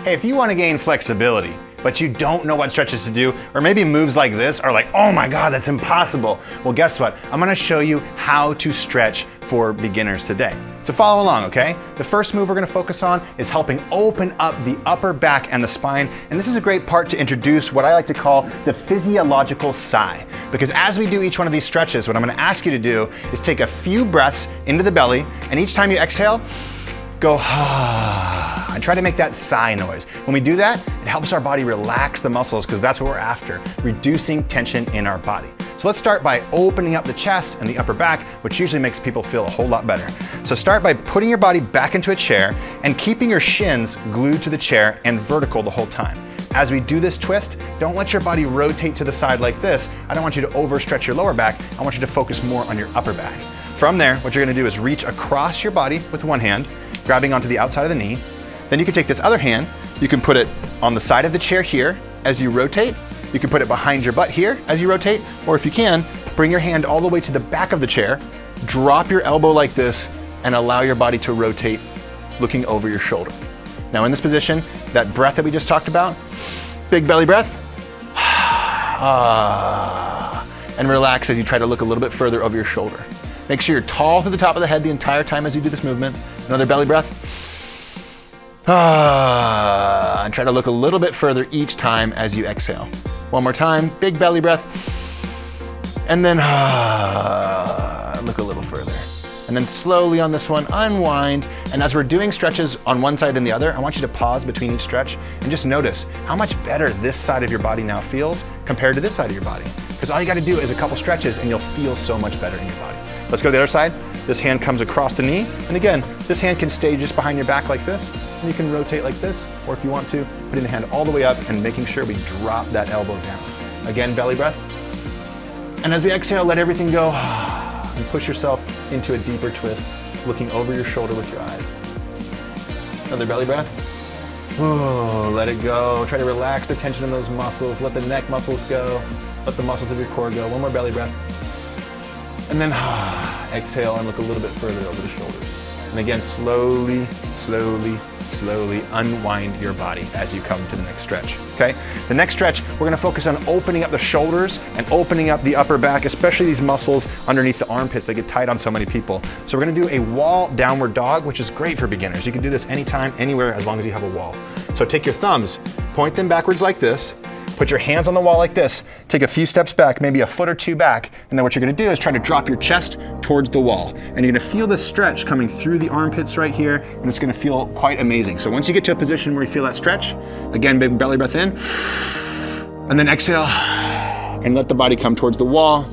Hey, if you want to gain flexibility, but you don't know what stretches to do, or maybe moves like this are like, oh my God, that's impossible. Well, guess what? I'm gonna show you how to stretch for beginners today. So follow along, okay? The first move we're gonna focus on is helping open up the upper back and the spine. And this is a great part to introduce what I like to call the physiological sigh. Because as we do each one of these stretches, what I'm gonna ask you to do is take a few breaths into the belly, and each time you exhale, go and try to make that sigh noise. When we do that, it helps our body relax the muscles because that's what we're after, reducing tension in our body. So let's start by opening up the chest and the upper back, which usually makes people feel a whole lot better. So start by putting your body back into a chair and keeping your shins glued to the chair and vertical the whole time. As we do this twist, don't let your body rotate to the side like this. I don't want you to overstretch your lower back. I want you to focus more on your upper back. From there, what you're gonna do is reach across your body with one hand, grabbing onto the outside of the knee. Then you can take this other hand, you can put it on the side of the chair here as you rotate. You can put it behind your butt here as you rotate, or if you can, bring your hand all the way to the back of the chair, drop your elbow like this, and allow your body to rotate, looking over your shoulder. Now in this position, that breath that we just talked about, big belly breath, and relax as you try to look a little bit further over your shoulder. Make sure you're tall to the top of the head the entire time as you do this movement. Another belly breath. And try to look a little bit further each time as you exhale. One more time, big belly breath. And then look a little further. And then slowly on this one, unwind. And as we're doing stretches on one side and the other, I want you to pause between each stretch and just notice how much better this side of your body now feels compared to this side of your body. Because all you gotta do is a couple stretches and you'll feel so much better in your body. Let's go to the other side. This hand comes across the knee. And again, this hand can stay just behind your back like this. And you can rotate like this. Or if you want to, putting the hand all the way up and making sure we drop that elbow down. Again, belly breath. And as we exhale, let everything go. And push yourself into a deeper twist, looking over your shoulder with your eyes. Another belly breath. Ooh, let it go. Try to relax the tension in those muscles. Let the neck muscles go. Let the muscles of your core go. One more belly breath. And then exhale and look a little bit further over the shoulders. And again, slowly, slowly, slowly unwind your body as you come to the next stretch, okay? The next stretch, we're gonna focus on opening up the shoulders and opening up the upper back, especially these muscles underneath the armpits that get tight on so many people. So we're gonna do a wall downward dog, which is great for beginners. You can do this anytime, anywhere, as long as you have a wall. So take your thumbs, point them backwards like this, put your hands on the wall like this, take a few steps back, maybe a foot or two back, and then what you're gonna do is try to drop your chest towards the wall. And you're gonna feel this stretch coming through the armpits right here, and it's gonna feel quite amazing. So once you get to a position where you feel that stretch, again, big belly breath in, and then exhale, and let the body come towards the wall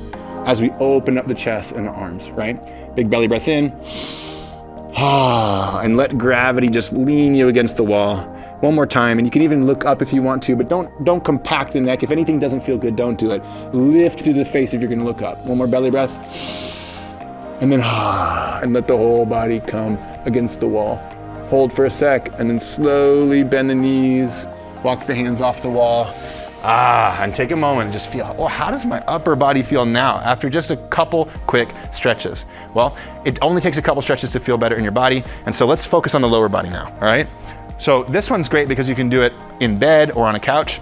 as we open up the chest and the arms, right? Big belly breath in, and let gravity just lean you against the wall. One more time, and you can even look up if you want to, but don't compact the neck. If anything doesn't feel good, don't do it. Lift through the face if you're gonna look up. One more belly breath. And then, and let the whole body come against the wall. Hold for a sec, and then slowly bend the knees, walk the hands off the wall. And take a moment and just feel, oh, how does my upper body feel now after just a couple quick stretches? Well, it only takes a couple stretches to feel better in your body, and so let's focus on the lower body now, all right? So this one's great because you can do it in bed or on a couch.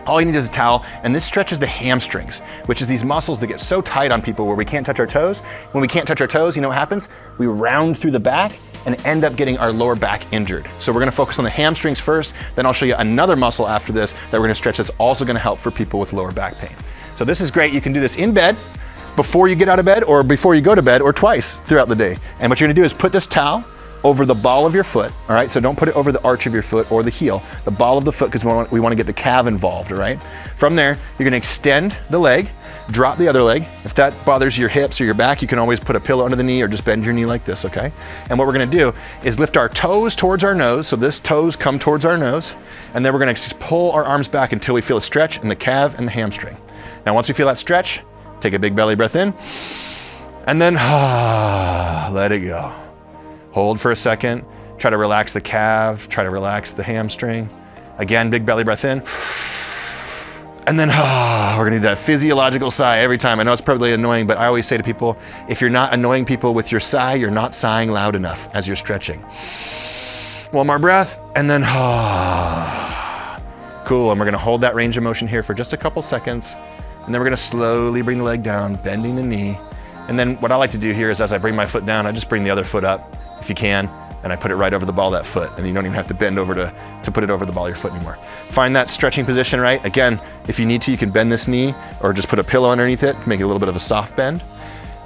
All you need is a towel, and this stretches the hamstrings, which is these muscles that get so tight on people where we can't touch our toes. When we can't touch our toes, you know what happens? We round through the back and end up getting our lower back injured. So we're gonna focus on the hamstrings first, then I'll show you another muscle after this that we're gonna stretch that's also gonna help for people with lower back pain. So this is great. You can do this in bed, before you get out of bed, or before you go to bed, or twice throughout the day. And what you're gonna do is put this towel over the ball of your foot, all right? So don't put it over the arch of your foot or the heel, the ball of the foot, because we want to get the calf involved, all right? From there, you're gonna extend the leg, drop the other leg. If that bothers your hips or your back, you can always put a pillow under the knee or just bend your knee like this, okay? And what we're gonna do is lift our toes towards our nose, so this toes come towards our nose, and then we're gonna pull our arms back until we feel a stretch in the calf and the hamstring. Now, once we feel that stretch, take a big belly breath in, and then let it go. Hold for a second, try to relax the calf, try to relax the hamstring. Again, big belly breath in. And then we're gonna do that physiological sigh every time. I know it's probably annoying, but I always say to people, if you're not annoying people with your sigh, you're not sighing loud enough as you're stretching. One more breath, and then Cool, and we're gonna hold that range of motion here for just a couple seconds, and then we're gonna slowly bring the leg down, bending the knee. And then what I like to do here is as I bring my foot down, I just bring the other foot up, if you can, and I put it right over the ball of that foot, and you don't even have to bend over to put it over the ball of your foot anymore. Find that stretching position, right? Again, if you need to, you can bend this knee or just put a pillow underneath it, make it a little bit of a soft bend.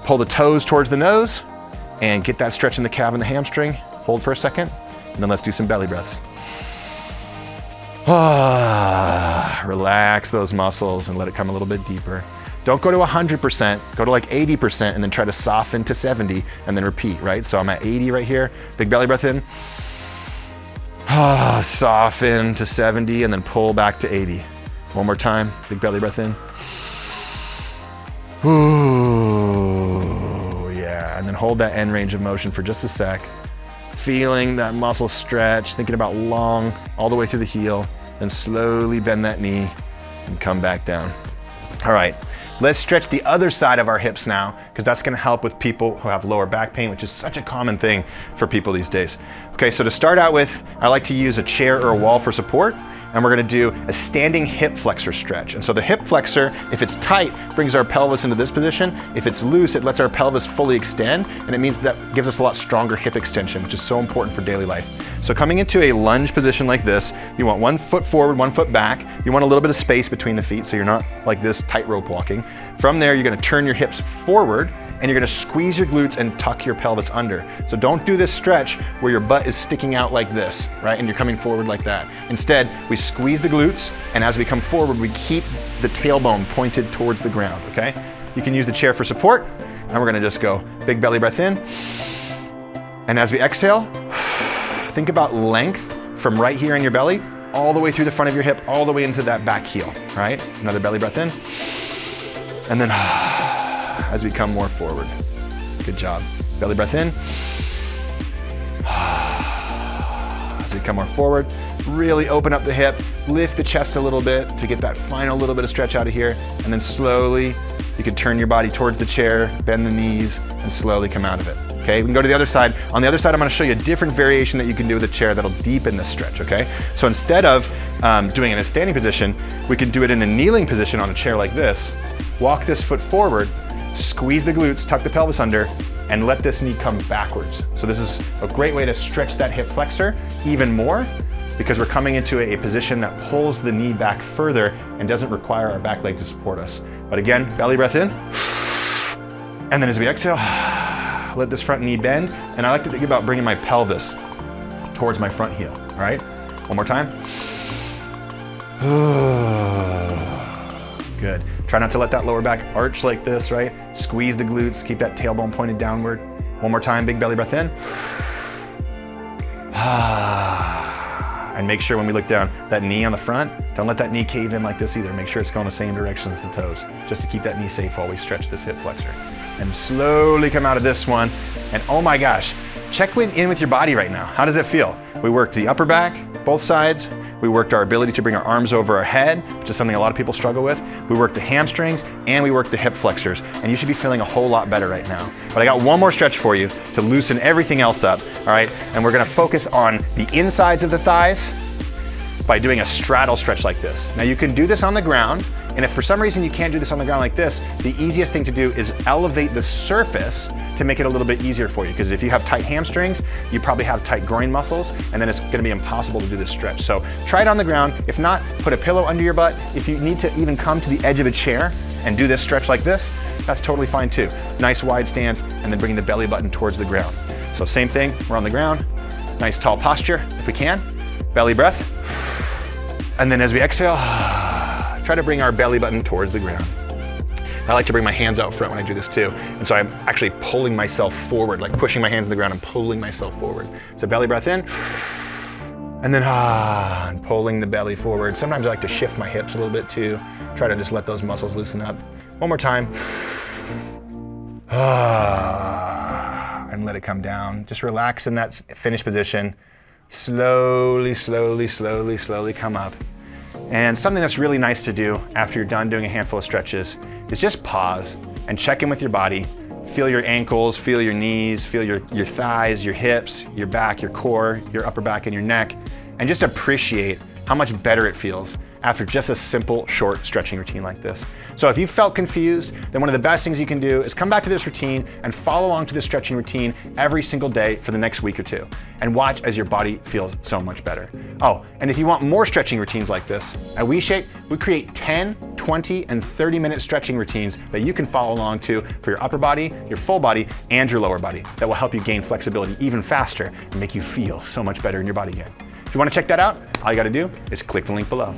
Pull the toes towards the nose and get that stretch in the calf and the hamstring. Hold for a second, and then let's do some belly breaths. Relax those muscles and let it come a little bit deeper. Don't go to 100%, go to like 80% and then try to soften to 70 and then repeat, right? So I'm at 80 right here, big belly breath in. Soften to 70 and then pull back to 80. One more time, big belly breath in. Ooh, yeah, and then hold that end range of motion for just a sec. Feeling that muscle stretch, thinking about long, all the way through the heel, and slowly bend that knee and come back down. All right. Let's stretch the other side of our hips now, because that's gonna help with people who have lower back pain, which is such a common thing for people these days. Okay, so to start out with, I like to use a chair or a wall for support, and we're gonna do a standing hip flexor stretch. And so the hip flexor, if it's tight, brings our pelvis into this position. If it's loose, it lets our pelvis fully extend, and it means that gives us a lot stronger hip extension, which is so important for daily life. So coming into a lunge position like this, you want one foot forward, one foot back. You want a little bit of space between the feet so you're not like this tightrope walking. From there, you're gonna turn your hips forward and you're gonna squeeze your glutes and tuck your pelvis under. So don't do this stretch where your butt is sticking out like this, right? And you're coming forward like that. Instead, we squeeze the glutes, and as we come forward, we keep the tailbone pointed towards the ground, okay? You can use the chair for support, and we're gonna just go big belly breath in. And as we exhale, think about length from right here in your belly, all the way through the front of your hip, all the way into that back heel, right? Another belly breath in. And then as we come more forward. Good job. Belly breath in. As we come more forward, really open up the hip, lift the chest a little bit to get that final little bit of stretch out of here, and then slowly you can turn your body towards the chair, bend the knees, and slowly come out of it. Okay, we can go to the other side. On the other side, I'm gonna show you a different variation that you can do with a chair that'll deepen this stretch, okay? So instead of doing it in a standing position, we can do it in a kneeling position on a chair like this. Walk this foot forward, squeeze the glutes, tuck the pelvis under, and let this knee come backwards. So this is a great way to stretch that hip flexor even more, because we're coming into a position that pulls the knee back further and doesn't require our back leg to support us. But again, belly breath in, and then as we exhale, let this front knee bend, and I like to think about bringing my pelvis towards my front heel, all right? One more time. Good. Try not to let that lower back arch like this, right? Squeeze the glutes, keep that tailbone pointed downward. One more time, big belly breath in. And make sure when we look down, that knee on the front, don't let that knee cave in like this either. Make sure it's going the same direction as the toes, just to keep that knee safe while we stretch this hip flexor. And slowly come out of this one. And oh my gosh, check in with your body right now. How does it feel? We worked the upper back, both sides. We worked our ability to bring our arms over our head, which is something a lot of people struggle with. We worked the hamstrings, and we worked the hip flexors. And you should be feeling a whole lot better right now. But I got one more stretch for you to loosen everything else up, all right? And we're gonna focus on the insides of the thighs by doing a straddle stretch like this. Now you can do this on the ground, and if for some reason you can't do this on the ground like this, the easiest thing to do is elevate the surface to make it a little bit easier for you. Because if you have tight hamstrings, you probably have tight groin muscles, and then it's gonna be impossible to do this stretch. So try it on the ground. If not, put a pillow under your butt. If you need to even come to the edge of a chair and do this stretch like this, that's totally fine too. Nice wide stance, and then bring the belly button towards the ground. So same thing, we're on the ground. Nice tall posture, if we can. Belly breath. And then as we exhale, try to bring our belly button towards the ground. I like to bring my hands out front when I do this too. And so I'm actually pulling myself forward, like pushing my hands in the ground and pulling myself forward. So belly breath in, and then and pulling the belly forward. Sometimes I like to shift my hips a little bit too. Try to just let those muscles loosen up. One more time. And let it come down. Just relax in that finished position. Slowly, slowly, slowly, slowly come up. And something that's really nice to do after you're done doing a handful of stretches is just pause and check in with your body. Feel your ankles, feel your knees, feel your thighs, your hips, your back, your core, your upper back, and your neck, and just appreciate how much better it feels after just a simple, short stretching routine like this. So if you felt confused, then one of the best things you can do is come back to this routine and follow along to this stretching routine every single day for the next week or two, and watch as your body feels so much better. Oh, and if you want more stretching routines like this, at WeShape, we create 10, 20, and 30-minute stretching routines that you can follow along to for your upper body, your full body, and your lower body that will help you gain flexibility even faster and make you feel so much better in your body again. If you want to check that out, all you got to do is click the link below.